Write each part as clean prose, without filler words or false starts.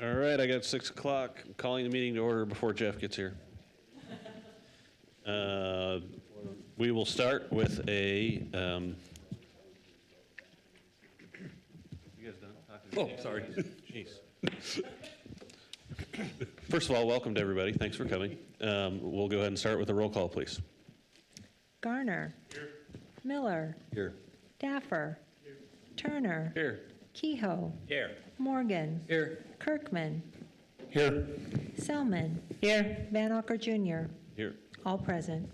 All right, I got 6 o'clock. I'm calling the meeting to order before Jeff gets here. We will start with a. You guys done talking? Oh, sorry. Jeez. First of all, welcome to everybody. Thanks for coming. We'll go ahead and start with a roll call, please. Garner. Here. Miller. Here. Daffer. Here. Turner. Here. Kehoe. Here. Morgan. Here. Kirkman. Here. Selman. Here. Van Auker Jr. Here. All present.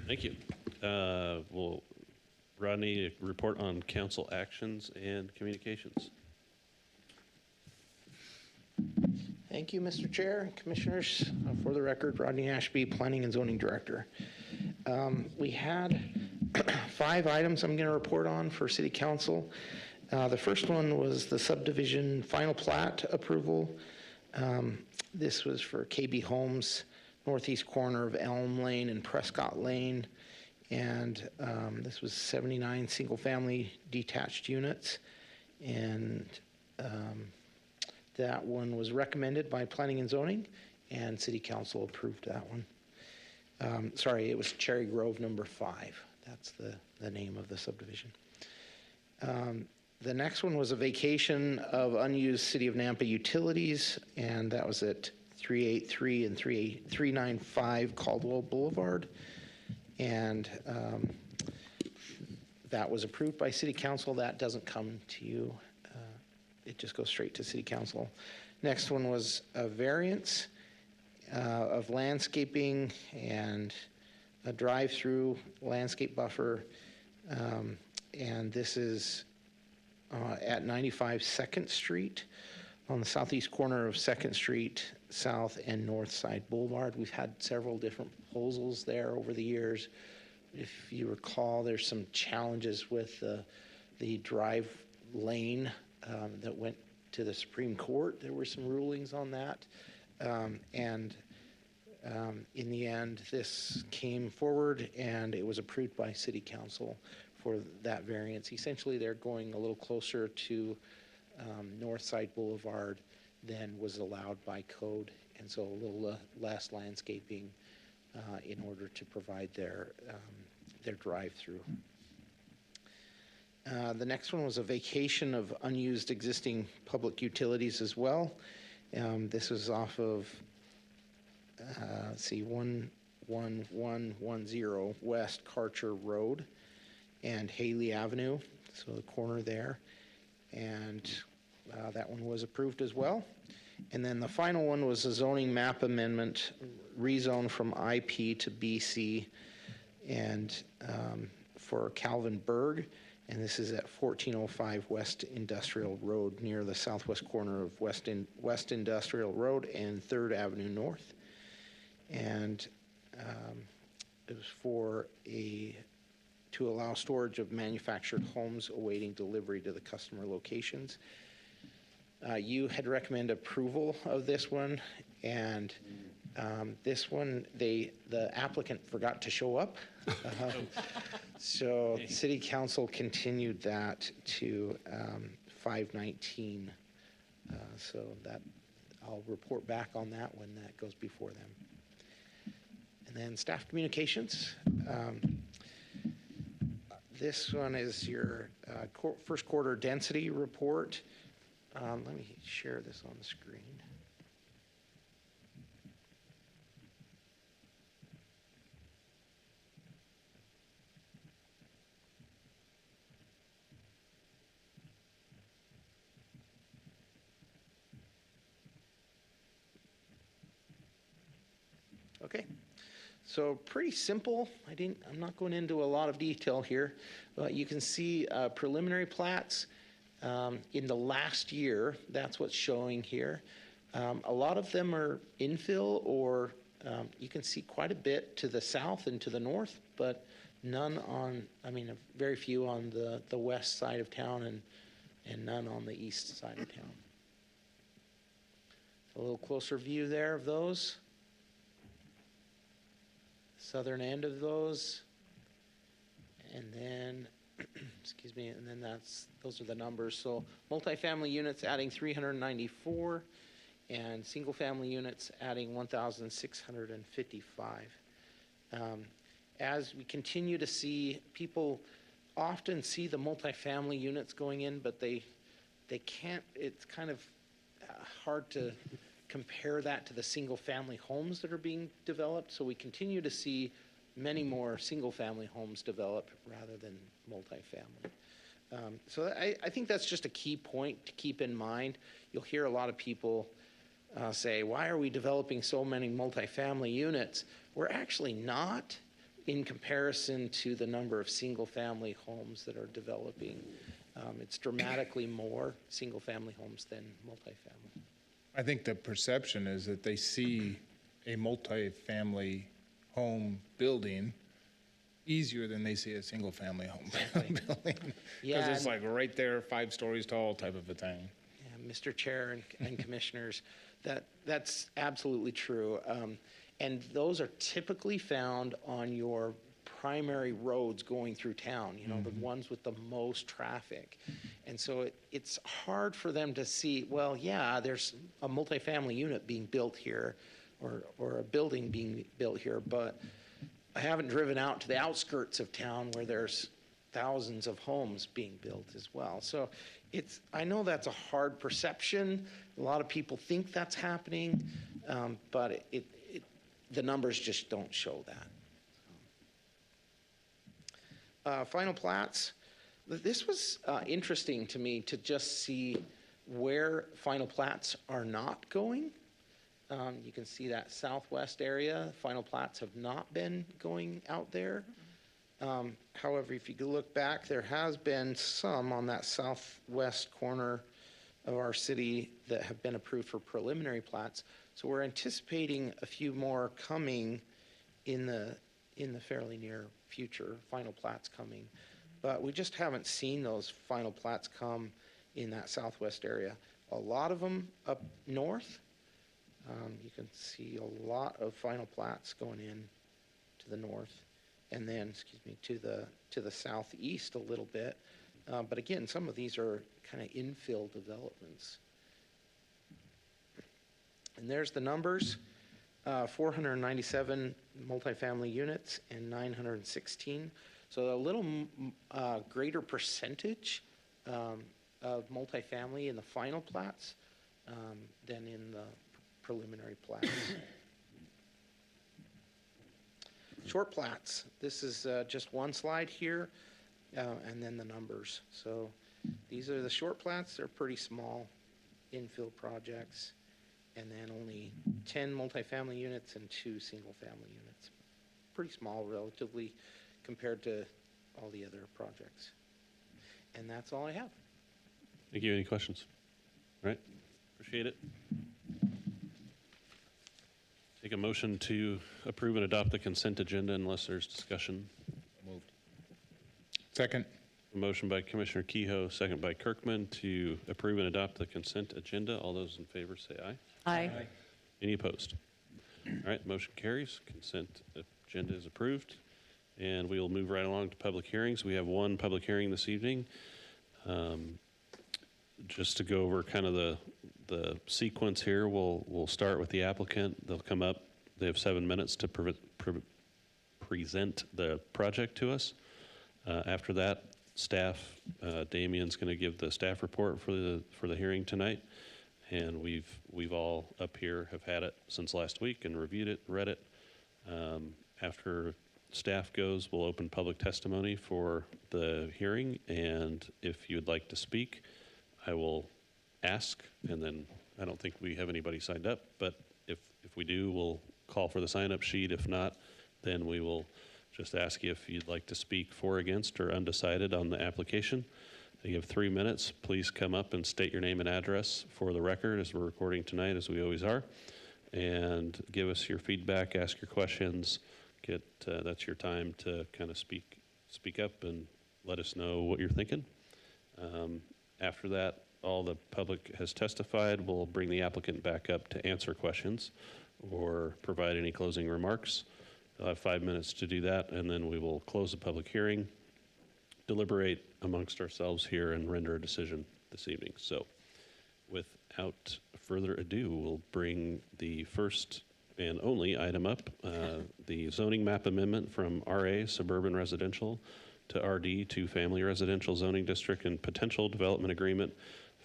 Thank you. Rodney, report on council actions and communications. Thank you, Mr. Chair and Commissioners. For the record, Rodney Ashby, Planning and Zoning Director. We had 5 items I'm going to report on for City Council. The first one was the subdivision final plat approval. This was for KB Homes, northeast corner of Elm Lane and Prescott Lane. And this was 79 single-family detached units. And that one was recommended by Planning and Zoning, and City Council approved that one. Sorry, it was Cherry Grove number 5. That's the name of the subdivision. The next one was a vacation of unused City of Nampa utilities, and that was at 383 and 395 Caldwell Boulevard. And that was approved by City Council. That doesn't come to you. It just goes straight to City Council. Next one was a variance of landscaping and a drive-through landscape buffer. And this is at 95 2nd Street on the southeast corner of 2nd Street, South and North Side Boulevard. We've had several different proposals there over the years. If you recall, there's some challenges with the drive lane that went to the Supreme Court. There were some rulings on that. In the end, this came forward and it was approved by City Council for that variance. Essentially, they're going a little closer to Northside Boulevard than was allowed by code, and so a little less landscaping in order to provide their drive-through. The next one was a vacation of unused existing public utilities as well. This was off of 11110 West Karcher Road and Haley Avenue, so the corner there. And that one was approved as well. And then the final one was a zoning map amendment, rezone from IP to BC, and for Calvin Berg. And this is at 1405 West Industrial Road near the southwest corner of West Industrial Road and 3rd Avenue North. And it was for to allow storage of manufactured homes awaiting delivery to the customer locations. You had recommended approval of this one, and this one, the applicant forgot to show up. So City Council continued that to 5/19. So that I'll report back on that when that goes before them. And then staff communications. This one is your first quarter density report. Let me share this on the screen. Okay. So pretty simple. I'm not going into a lot of detail here, but you can see preliminary plats in the last year. That's what's showing here. A lot of them are infill, or you can see quite a bit to the south and to the north, but none on, very few on the west side of town and none on the east side of town. A little closer view there of those. Southern end of those, and then excuse excuse me, and then those are the numbers. So multifamily units adding 394, and single-family units adding 1,655. As we continue to see, people often see the multifamily units going in, but they can't, it's kind of hard to compare that to the single-family homes that are being developed. So we continue to see many more single-family homes develop rather than multifamily. So I think that's just a key point to keep in mind. You'll hear a lot of people say, why are we developing so many multifamily units? We're actually not, in comparison to the number of single-family homes that are developing. It's dramatically more single-family homes than multifamily. I think the perception is that they see a multifamily home building easier than they see a single-family home building. Yeah, Because it's and- like right there, 5 stories tall type of a thing. Yeah, Mr. Chair and commissioners, that's absolutely true. And those are typically found on your primary roads going through town, you know, the ones with the most traffic. And so it's hard for them to see, well, yeah, there's a multifamily unit being built here or a building being built here, but I haven't driven out to the outskirts of town where there's thousands of homes being built as well. So I know that's a hard perception. A lot of people think that's happening, but the numbers just don't show that. Final plats. This was interesting to me to just see where final plats are not going. You can see that southwest area, final plats have not been going out there. However, if you look back, there has been some on that southwest corner of our city that have been approved for preliminary plats. So we're anticipating a few more coming in the fairly near future, final plats coming. But we just haven't seen those final plats come in that southwest area. A lot of them up north. You can see a lot of final plats going in to the north, and then, to the southeast a little bit. But again, some of these are kind of infill developments. And there's the numbers, 497 multifamily units and 916. So a little greater percentage of multifamily in the final plats than in the preliminary plats. Short plats. This is just one slide here, and then the numbers. So these are the short plats. They're pretty small infill projects, and then only 10 multifamily units and 2 single-family units. Pretty small, relatively, compared to all the other projects. And that's all I have. Thank you. Any questions? All right. Appreciate it. Take a motion to approve and adopt the consent agenda unless there's discussion. Moved. Second. A motion by Commissioner Kehoe, second by Kirkman to approve and adopt the consent agenda. All those in favor say aye. Aye. Any opposed? All right, motion carries. Consent agenda is approved. And we will move right along to public hearings. We have one public hearing this evening. Just to go over kind of the sequence here, we'll start with the applicant. They'll come up. They have 7 minutes to present the project to us. After that, staff, Damien's going to give the staff report for the hearing tonight. And we've all up here have had it since last week and reviewed it, read it. After staff goes, we'll open public testimony for the hearing. And if you would like to speak, I will ask, and then I don't think we have anybody signed up, but if we do, we'll call for the sign-up sheet. If not, then we will just ask you if you'd like to speak for, against, or undecided on the application. You have 3 minutes. Please come up and state your name and address for the record, as we're recording tonight, as we always are, and give us your feedback, ask your questions. That's your time to kind of speak up and let us know what you're thinking. After that, all the public has testified. We'll bring the applicant back up to answer questions or provide any closing remarks. They'll have 5 minutes to do that, and then we will close the public hearing, deliberate amongst ourselves here and render a decision this evening. So without further ado, we'll bring the first and only item up, the zoning map amendment from RA Suburban Residential to RD to Family Residential Zoning District and potential development agreement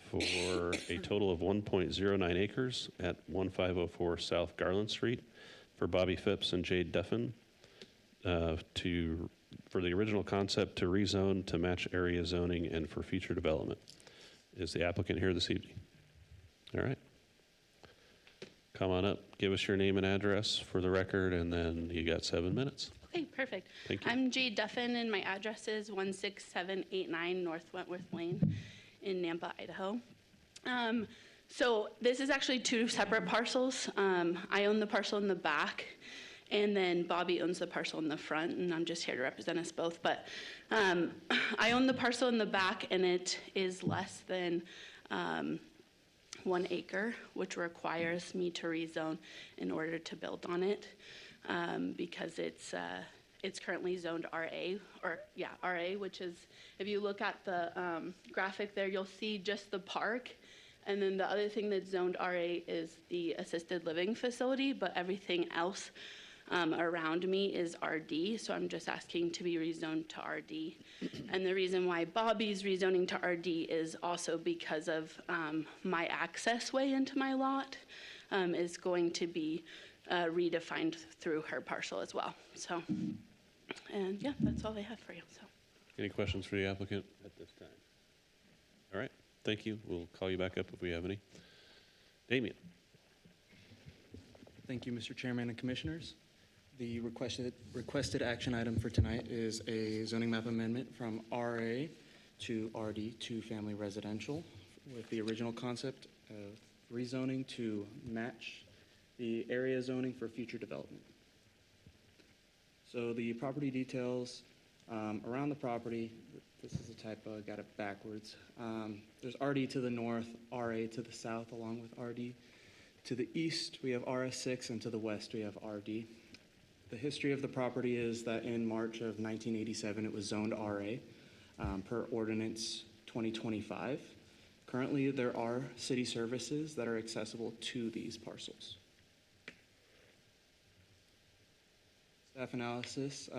for a total of 1.09 acres at 1504 South Garland Street for Bobby Phipps and Jade Duffin for the original concept to rezone to match area zoning and for future development. Is the applicant here this evening? All right. Come on up, give us your name and address for the record, and then you got 7 minutes. Okay, perfect. Thank you. I'm Jade Duffin, and my address is 16789 North Wentworth Lane in Nampa, Idaho. So this is actually two separate parcels. I own the parcel in the back, and then Bobby owns the parcel in the front, and I'm just here to represent us both. But I own the parcel in the back, and it is less than 1 acre, which requires me to rezone in order to build on it, because it's currently zoned RA, RA, which is, if you look at the graphic there, you'll see just the park, and then the other thing that's zoned RA is the assisted living facility, but everything else around me is RD, so I'm just asking to be rezoned to RD. And the reason why Bobby's rezoning to RD is also because of my access way into my lot is going to be redefined through her parcel as well. So, and yeah, that's all I have for you. So, Any questions for the applicant at this time? All right, thank you. We'll call you back up if we have any. Damien. Thank you, Mr. Chairman and Commissioners. The requested action item for tonight is a zoning map amendment from RA to RD to family residential with the original concept of rezoning to match the area zoning for future development. So the property details around the property, this is a typo, I got it backwards. There's RD to the north, RA to the south along with RD. To the east, we have RS6, and to the west, we have RD. The history of the property is that in March of 1987, it was zoned RA per Ordinance 2025. Currently, there are city services that are accessible to these parcels. Staff analysis,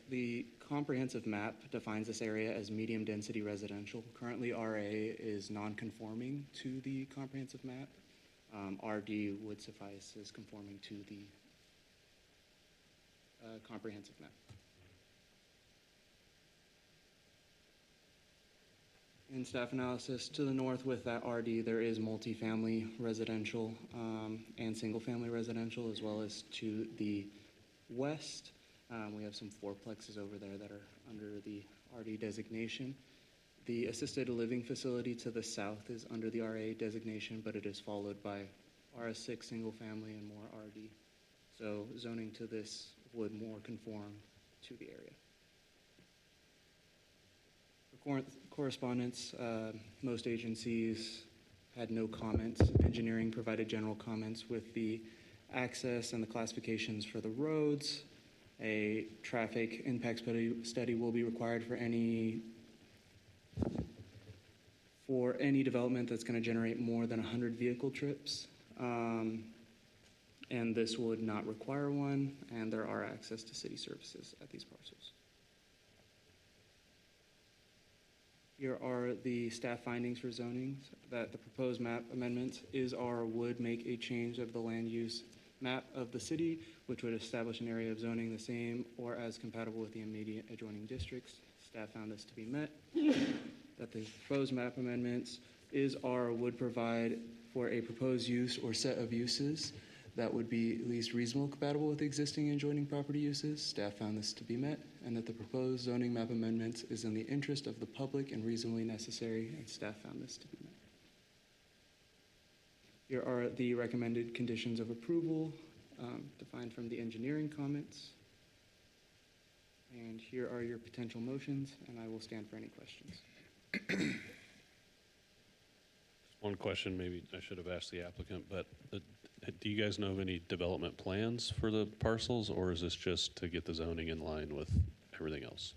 the comprehensive map defines this area as medium density residential. Currently, RA is non-conforming to the comprehensive map. RD would suffice as conforming to the comprehensive map. In staff analysis, to the north with that RD, there is multifamily residential and single-family residential, as well as to the west. We have some fourplexes over there that are under the RD designation. The assisted living facility to the south is under the RA designation, but it is followed by RS6 single-family and more RD. So zoning to this would more conform to the area. For correspondence, most agencies had no comments. Engineering provided general comments with the access and the classifications for the roads. A traffic impact study will be required for any development that's going to generate more than 100 vehicle trips. And this would not require one, and there are access to city services at these parcels. Here are the staff findings for zoning, that the proposed map amendment is or would make a change of the land use map of the city, which would establish an area of zoning the same or as compatible with the immediate adjoining districts. Staff found this to be met. That the proposed map amendments is or would provide for a proposed use or set of uses that would be at least reasonably compatible with existing and adjoining property uses. Staff found this to be met, and that the proposed zoning map amendment is in the interest of the public and reasonably necessary, and staff found this to be met. Here are the recommended conditions of approval defined from the engineering comments. And here are your potential motions, and I will stand for any questions. One question, maybe I should have asked the applicant, but do you guys know of any development plans for the parcels, or is this just to get the zoning in line with everything else?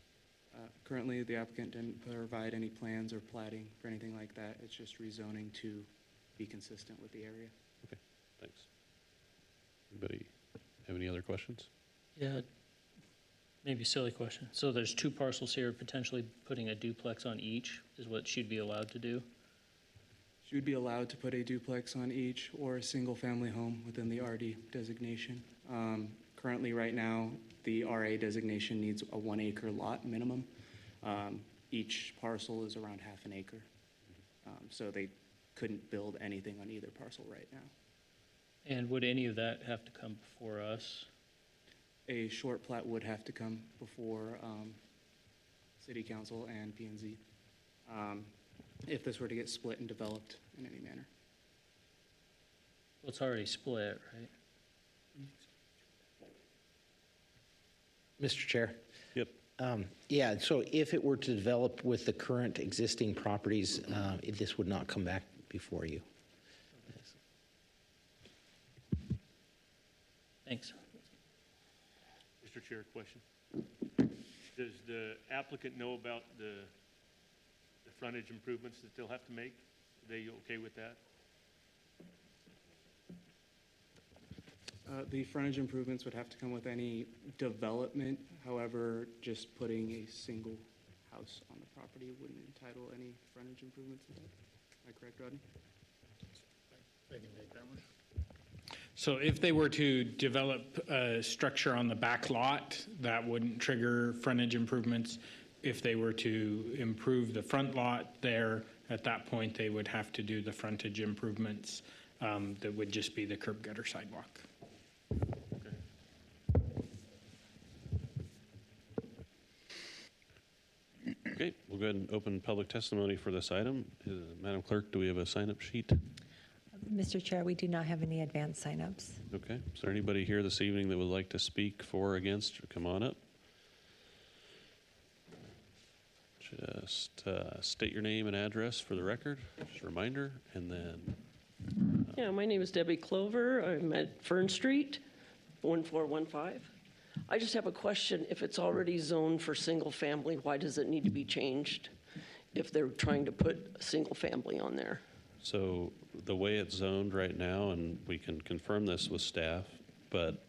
Currently, the applicant didn't provide any plans or plating for anything like that. It's just rezoning to be consistent with the area. Okay, thanks. Anybody have any other questions? Yeah, maybe a silly question. So there's two parcels here, potentially putting a duplex on each is what she'd be allowed to do? She would be allowed to put a duplex on each or a single-family home within the RD designation. Currently, right now, the RA designation needs a 1 acre lot minimum. Each parcel is around half an acre. So they couldn't build anything on either parcel right now. And would any of that have to come before us? A short plat would have to come before City Council and P&Z if this were to get split and developed in any manner. Well, it's already split, right? Mr. Chair? Yep. Yeah, so if it were to develop with the current existing properties, this would not come back before you. Thanks. Mr. Chair, question. Does the applicant know about the frontage improvements that they'll have to make? Are they okay with that? The frontage improvements would have to come with any development. However, just putting a single house on the property wouldn't entitle any frontage improvements. Am I correct, Rodney? So if they were to develop a structure on the back lot, that wouldn't trigger frontage improvements. If they were to improve the front lot there, at that point, they would have to do the frontage improvements. That would just be the curb gutter sidewalk. Okay, we'll go ahead and open public testimony for this item. Madam Clerk, do we have a sign-up sheet? Mr. Chair, we do not have any advance signups. Okay, is there anybody here this evening that would like to speak for or against, or come on up? Just state your name and address for the record, just a reminder, and then, Yeah, my name is Debbie Clover. I'm at Fern Street, 1415. I just have a question. If it's already zoned for single family, why does it need to be changed if they're trying to put a single family on there? so the way it's zoned right now, and we can confirm this with staff, but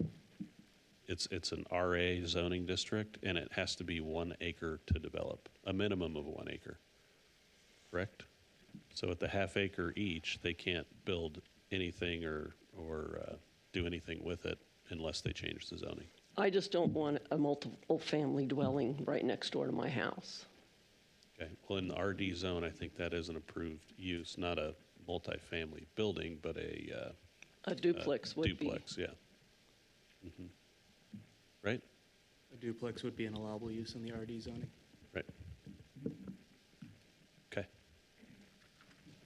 it's an RA zoning district, and it has to be 1 acre to develop, a minimum of 1 acre, correct? So at the half acre each, they can't build anything or do anything with it unless they change the zoning. I just don't want a multiple family dwelling right next door to my house. Okay, well, in the RD zone, I think that is an approved use, not a multifamily building, but a A duplex would be. duplex, yeah. Mhm. Right? A duplex would be an allowable use in the RD zoning. Right. Okay.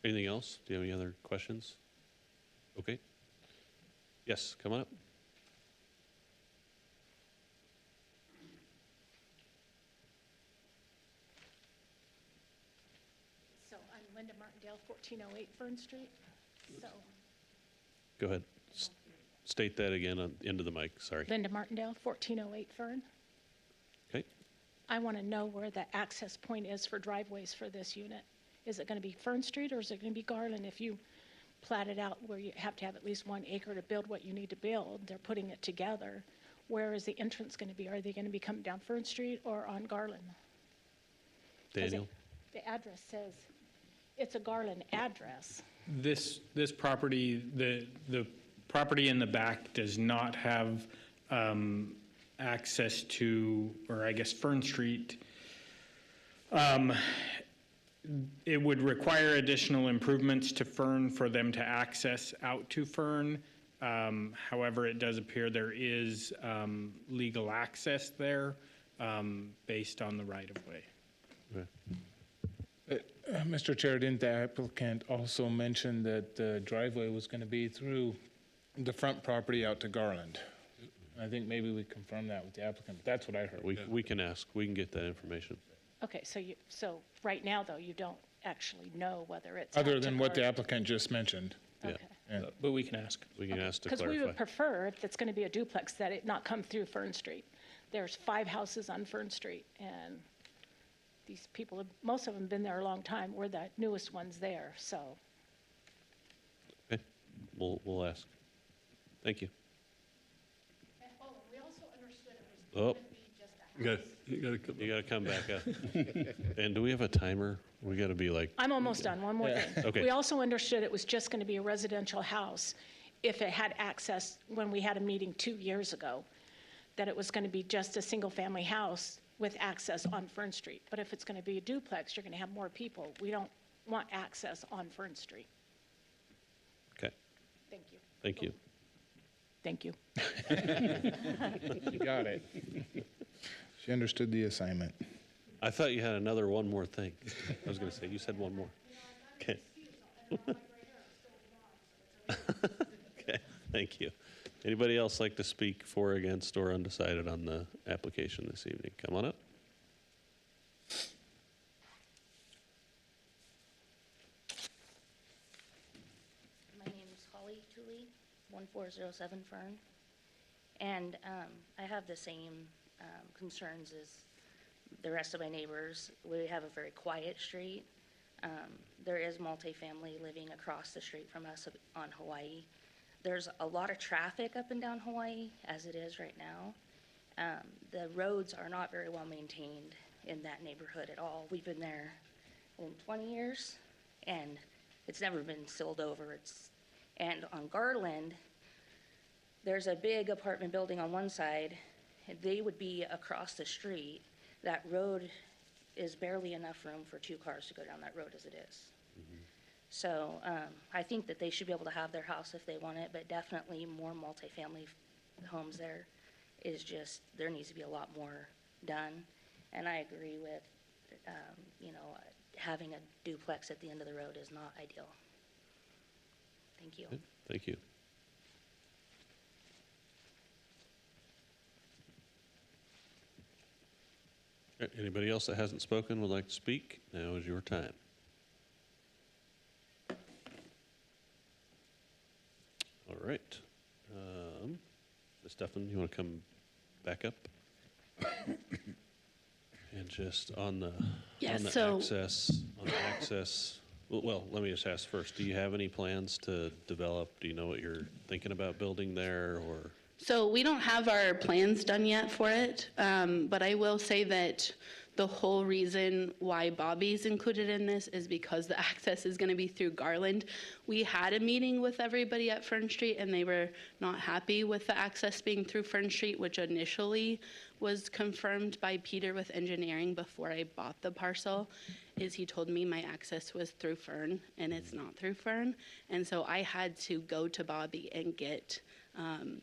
Anything else? Do you have any other questions? Okay. Yes, come on up. So I'm Linda Martindale, 1408 Fern Street. So Go ahead. State that again into the mic, sorry. Linda Martindale, 1408 Fern. Okay. I want to know where the access point is for driveways for this unit. Is it going to be Fern Street or is it going to be Garland? If you plat it out where you have to have at least 1 acre to build what you need to build, they're putting it together. Where is the entrance going to be? Are they going to be coming down Fern Street or on Garland? 'Cause Daniel? The address says it's a Garland address. This property, the property in the back does not have access to, or I guess Fern Street. It would require additional improvements to Fern for them to access out to Fern. However, it does appear there is legal access there based on the right-of-way. Okay. Mr. Chair, didn't the applicant also mention that the driveway was going to be through the front property out to Garland? I think maybe we confirm that with the applicant, but that's what I heard. We can ask, we can get that information. Okay, so right now, though, you don't actually know whether it's out Other to than what the Garland. applicant just mentioned. Yeah. Okay. But we can ask. We can ask to Because we would clarify. prefer, if it's going to be a duplex, that it not come through Fern Street. There's 5 houses on Fern Street, and These people, most of them have been there a long time. We're the newest ones there, so. Okay, we'll ask. Thank you. We also understood it Oh, just a you gotta come back up. And do we have a timer? We gotta be like, I'm almost done, one more thing. Okay. We also understood it was just going to be a residential house if it had access, when we had a meeting 2 years ago, that it was going to be just a single-family house with access on Fern Street. But if it's going to be a duplex, you're going to have more people. We don't want access on Fern Street. okay, Thank you. thank you. Thank you. You got it. She understood the assignment. I thought you had another one more thing. I was gonna say, you said one more. Okay. Okay, thank you. Anybody else like to speak for, against, or undecided on the application this evening? Come on up. My name is Holly Tooley, 1407 Fern. And I have the same concerns as the rest of my neighbors. We have a very quiet street. There is multifamily living across the street from us on Hawaii. There's a lot of traffic up and down Hawaii as it is right now. The roads are not very well maintained in that neighborhood at all. We've been there in 20 years and it's never been sealed over. And on Garland, there's a big apartment building on one side. They would be across the street. That road is barely enough room for 2 cars to go down that road as it is. So I think that they should be able to have their house if they want it, but definitely more multifamily homes there is just, there needs to be a lot more done. And I agree with, having a duplex at the end of the road is not ideal. Thank you. Good, thank you. Anybody else that hasn't spoken would like to speak? Now is your time. All right. Ms. Duffin, you want to come back up? And just on the, Yeah, on the so- access, well, let me just ask first, do you have any plans to develop? Do you know what you're thinking about building there, or? So we don't have our plans done yet for it, but I will say that the whole reason why Bobby's included in this is because the access is going to be through Garland. We had a meeting with everybody at Fern Street, and they were not happy with the access being through Fern Street, which initially was confirmed by Peter with engineering before I bought the parcel, is he told me my access was through Fern, and it's not through Fern. And so I had to go to Bobby and get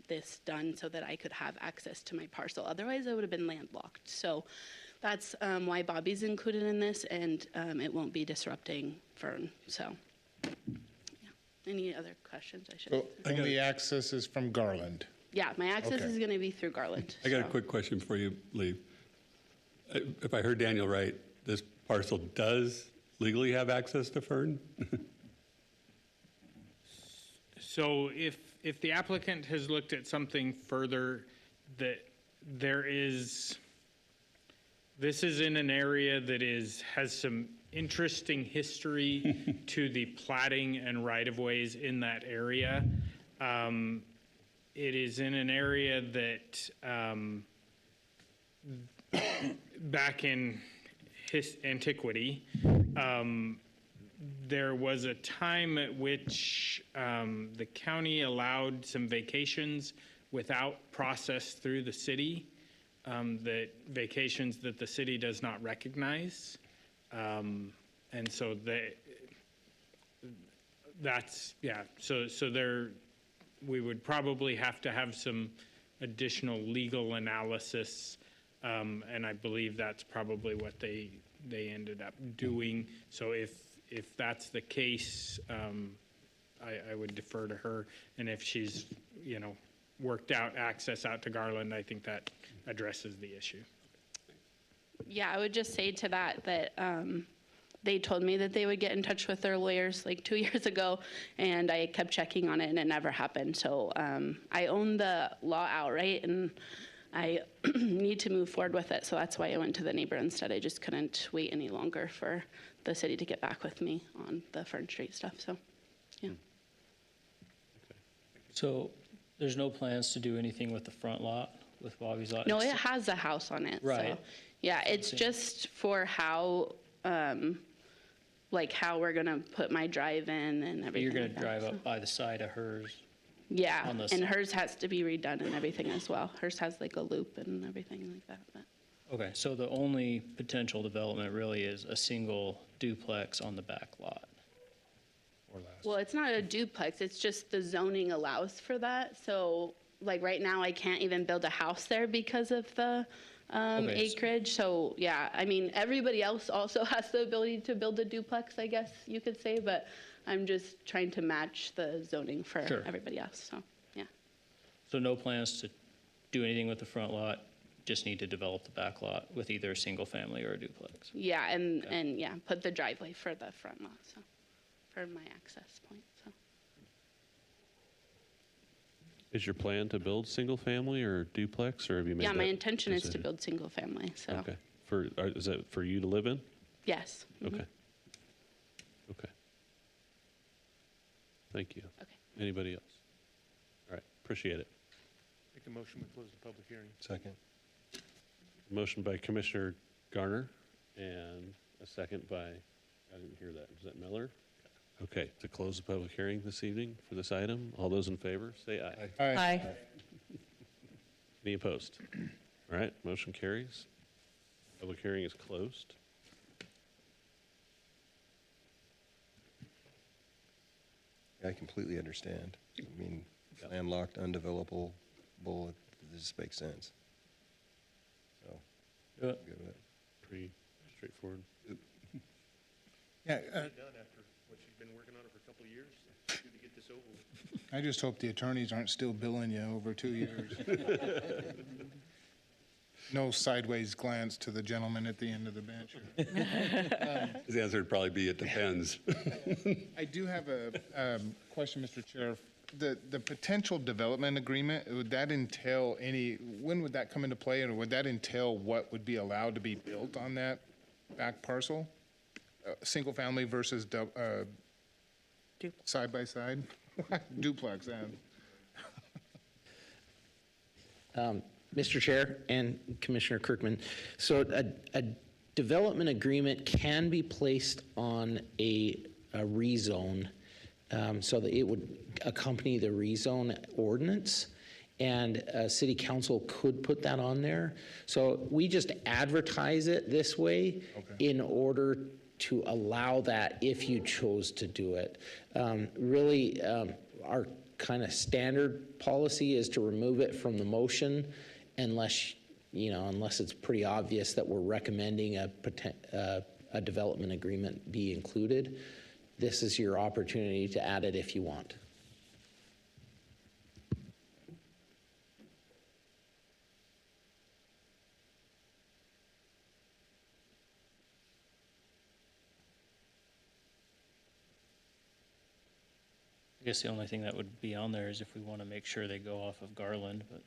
this done so that I could have access to my parcel. Otherwise, I would have been landlocked. So that's why Bobby's included in this, and it won't be disrupting Fern. So, yeah. Any other questions I should So answer? only access is from Garland. Yeah, my access Okay. is going to be through Garland. I got a so. quick question for you, Lee. If I heard Daniel right, this parcel does legally have access to Fern? So if the applicant has looked at something further, that this is in an area that has some interesting history to the platting and right-of-ways in that area. It is in an area that back in antiquity, there was a time at which the county allowed some vacations without process through the city, that vacations that the city does not recognize. And so so there, we would probably have to have some additional legal analysis, and I believe that's probably what they ended up doing. So if that's the case, I would defer to her. And if she's, worked out access out to Garland, I think that addresses the issue. Yeah, I would just say to that they told me that they would get in touch with their lawyers like 2 years ago, and I kept checking on it, and it never happened. So I own the law outright, and I need to move forward with it, so that's why I went to the neighbor instead. I just couldn't wait any longer for the city to get back with me on the Fern Street stuff, so, yeah. So there's no plans to do anything with the front lot, with Bobby's lot? No, it has a house on it, so. Right. Yeah, it's just for how, like how we're gonna put my drive in and everything You're gonna like that, drive so. up by the side of hers? Yeah, on the and side. hers has to be redone and everything as well. Hers has like a loop and everything like that, but. Okay, so the only potential development really is a single duplex on the back lot? Or less? Well, it's not a duplex, it's just the zoning allows for that. So like right now, I can't even build a house there because of the Okay, acreage. So yeah, I mean, everybody else also has the ability to build a duplex, I guess you could say, but I'm just trying to match the zoning for Sure. everybody else, so, yeah. So no plans to do anything with the front lot, just need to develop the back lot with either a single family or a duplex? Yeah, and yeah, put the driveway for the front lot, so, for my access point, so. Is your plan to build single family or duplex, or have you made Yeah, my that intention is to decision? build single family, so, Okay. Is that for you to live in? yes. mhm. Okay. Okay. Thank you. Okay. Anybody else? All right, appreciate it. Make the motion, we close the public hearing. Second. Motion by Commissioner Garner and a second by, I didn't hear that. Is that Miller? Okay, to close the public hearing this evening for this item. All those in favor, say aye. Aye. Any opposed? All right, motion carries. Public hearing is closed. I completely understand. I mean, landlocked, undevelopable, it just makes sense. So, Do I'm it. good with it. Pretty straightforward. Yeah, Done after what she's been working on it for a couple of years, good to get this over with. I just hope the attorneys aren't still billing you over 2 years. No sideways glance to the gentleman at the end of the bench. His answer would probably be, it depends. I do have a question, Mr. Chair. The potential development agreement, would that entail when would that come into play? And would that entail what would be allowed to be built on that back parcel? Single family versus side by side? Duplex, Mr. Chair and Commissioner Kirkman, so a development agreement can be placed on a rezone, so that it would accompany the rezone ordinance, and city council could put that on there. So we just advertise it this way in order to allow that if you chose to do it. Really, our kind of standard policy is to remove it from the motion unless it's pretty obvious that we're recommending a development agreement be included. This is your opportunity to add it if you want. I guess the only thing that would be on there is if we want to make sure they go off of Garland, but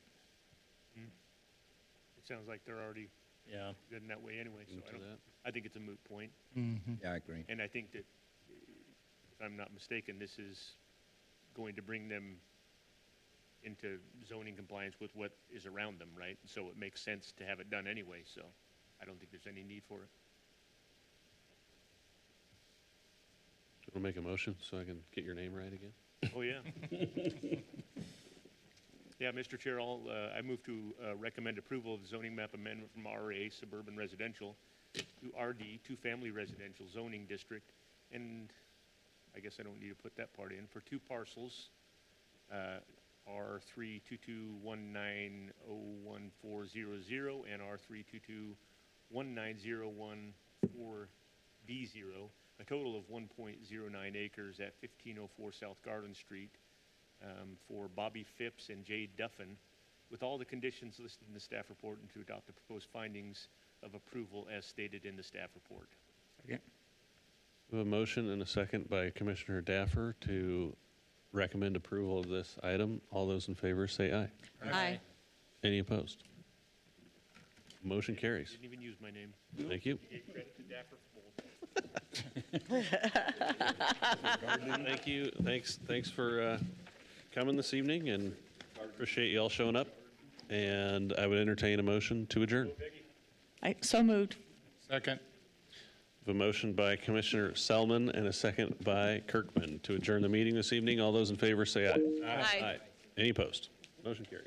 It sounds like they're already yeah. good in that way anyway, so Into that. I think it's a moot point. Yeah, I agree. And I think that, if I'm not mistaken, this is going to bring them into zoning compliance with what is around them, right? So it makes sense to have it done anyway, so I don't think there's any need for it. Do you want to make a motion so I can get your name right again? Oh, yeah. Yeah, Mr. Chair, I move to recommend approval of zoning map amendment from RA Suburban Residential to RD, Two-Family Residential Zoning District. And I guess I don't need to put that part in, for two parcels, R322190140 and R322190140B0, a total of 1.09 acres at 1504 South Garland Street, for Bobby Phipps and Jay Duffin, with all the conditions listed in the staff report, and to adopt the proposed findings of approval as stated in the staff report. We have a motion and a second by Commissioner Daffer to recommend approval of this item. All those in favor say aye. Aye. Any opposed? Motion carries. Didn't even use my name. Thank you. Gave credit to Dapper Thank you. Thanks for coming this evening, and appreciate y'all showing up. And I would entertain a motion to adjourn. So moved. Second. A motion by Commissioner Selman and a second by Kirkman to adjourn the meeting this evening. All those in favor say aye. Aye. Any opposed? Motion carries.